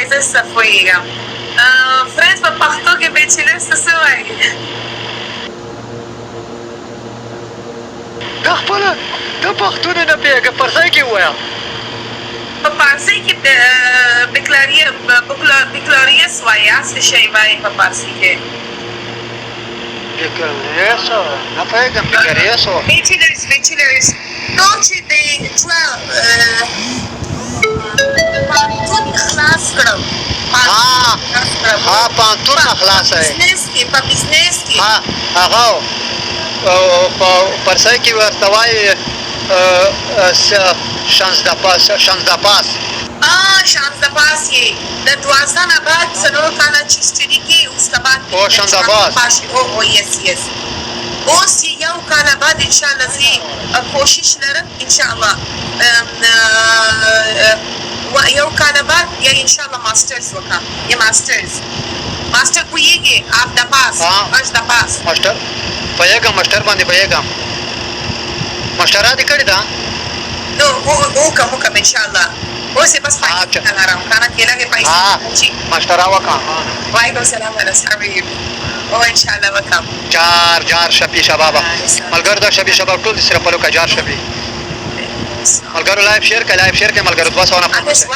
وای زه څه پوهېږم فرنس په پښتو کې بیچلر څه وایي ته خپله ته پښتون نه پوهېږې پرځای کې ووایه په پارسي کې بکلاریس وایي هسې شی وایي په پارسي کې بکلاریسو نه پوهېږم بکلاریسو بیچلرز نو چې د پوهنتون خلاص کړم پوهنتون نه خلاصه یې په بزنس کې هغه په پرسۍ کې ورته وایي شانزده پاس شانزده پاس یې د 12 نه بعد څلور کاله چې سټډي کې اوس نه بعد شانزده پاس یس اوس یو کاله بعد انشاءالله زه کوشش لرم انشاءالله یو کاله بعد یا انشاءالله ماسټرز وکړم یا ماسټر پوهېږې اف د پاس ماسټر پوهېږم ماسټر باندې پوهېږم ماسټرا دې کړې ده نو وکړم انشاءالله اوس یې بس پیسې نه لرم که نه کېله کې پیسې ماسټرا وکړه وعلیکم السلام علیکم او انشاءالله وکړم جار شبي شبابه ملګرو دا شبي شباب ټول دې سره فالو کړه جار شبي ملګرو لایف شیر کړه ملګرو 200 نه پوهېږم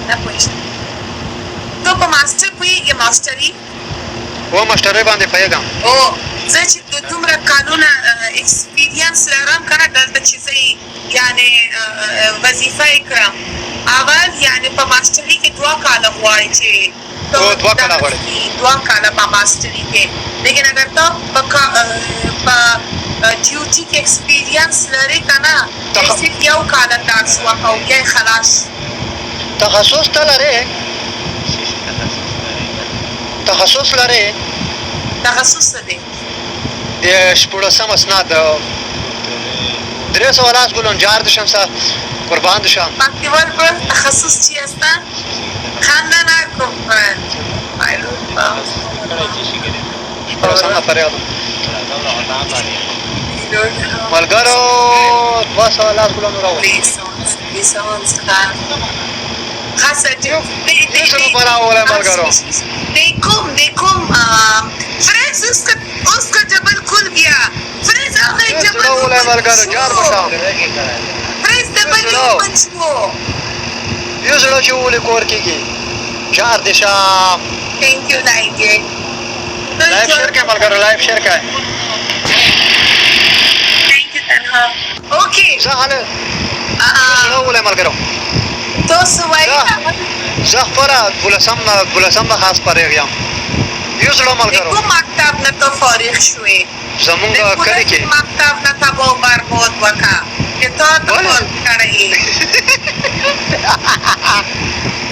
نه پوهېږم ته په ماسټر پوهېږې ماسټري و ماسټرۍ باندې پوهېږم زه چې دومره کالونه اکسپیرینس لرم که نه دلته چې زه یعنې وظیفه یې کړم اول یعنې په ماسټري کې 2 کاله غواړي چې 2 کاله غواړي 2 کاله په ماسټري کې لیکن اگر ته په ډیوټي کې اکسپیرینس لرې که نه صرف یو کاله درس وکړو بیا یې خلاص تخصص ته لرې تخصص لرې تخصص څه دی د شپږم اسناد 300 لاس گلون جار دشم سا قربان دشم بختیوار پر تخصص چی هستن؟ خواندن کنفرنس شپږم نفر یادم ملګرو 200 لاس گلون راوړي لیسانس خاصه لیسانس براوله ملګرو دیکھم فرنس اس کا جبل کھل گیا فرنس آگے جبل براوله ملګرو جار بشام فرنس جبل یو بچو یو زړه چې ولې کور کېږي جار دې شام تھینک یو لایک لایف شیر کې ملګرو لایف شیر کې تھینک یو تنها اوکې زه حاله زړه ولې ملګرو تاسو وایي زه خپله دولسم نه خاص فارغ یم یو زړه ملګرو کوم مکتب نه ته فارغ شوې زمونږ کلي کې مکتب نه تباه و برباد وکړه چې تا تباه کړی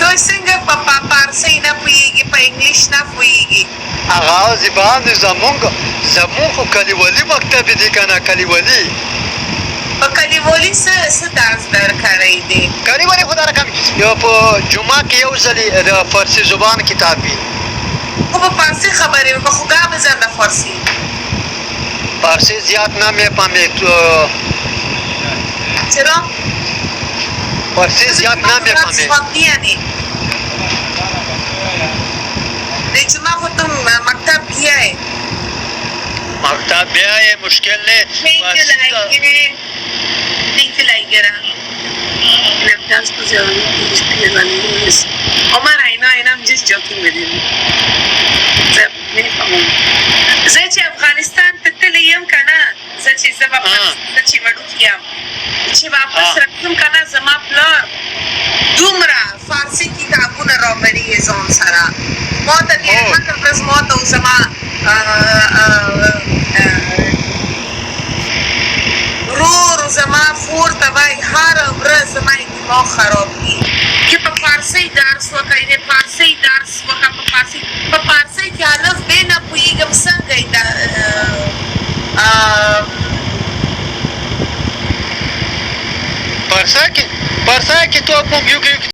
تو څنګه په پارسۍ نه پوهېږې په انګلیش نه پوهېږې هغه زبان زمونږ خو کلیوالي مکتب دی که نه کلیوالي په کلیوالي څه درس درکړی دی کلیوالي خو درکړم یو په جمعه کې یو ځلې د فارسي زبان کتاب وي خو په فارسي خبرې وکړه خو ګاه بزن د فارسي فارسی زیاد نمیفهمی چرا؟ فارسی زیاد نمیفهمی یعنی جمعه خود تو مکتب بیای مکتب بیای مشکل نیست Thank you, Laigera. That's Omar, I know, and I'm just joking with him. زه چې افغانستان ته تللی یم که نه زه چې وړوکې یم چې واپس راځم که نه زما پلار دومره فارسي کتابونه راوړي یې ځان سره ما ته د هغه ورځ ما ته زما ورور زما خور ته وایي هره ورځ زما دماغ خراب دي چې په فارسۍ درس وکړئ د فارسۍ درس وکړه په فارسۍ کې الف ب نه پوهېږم څنګه یې پارسا کې تو آپ کو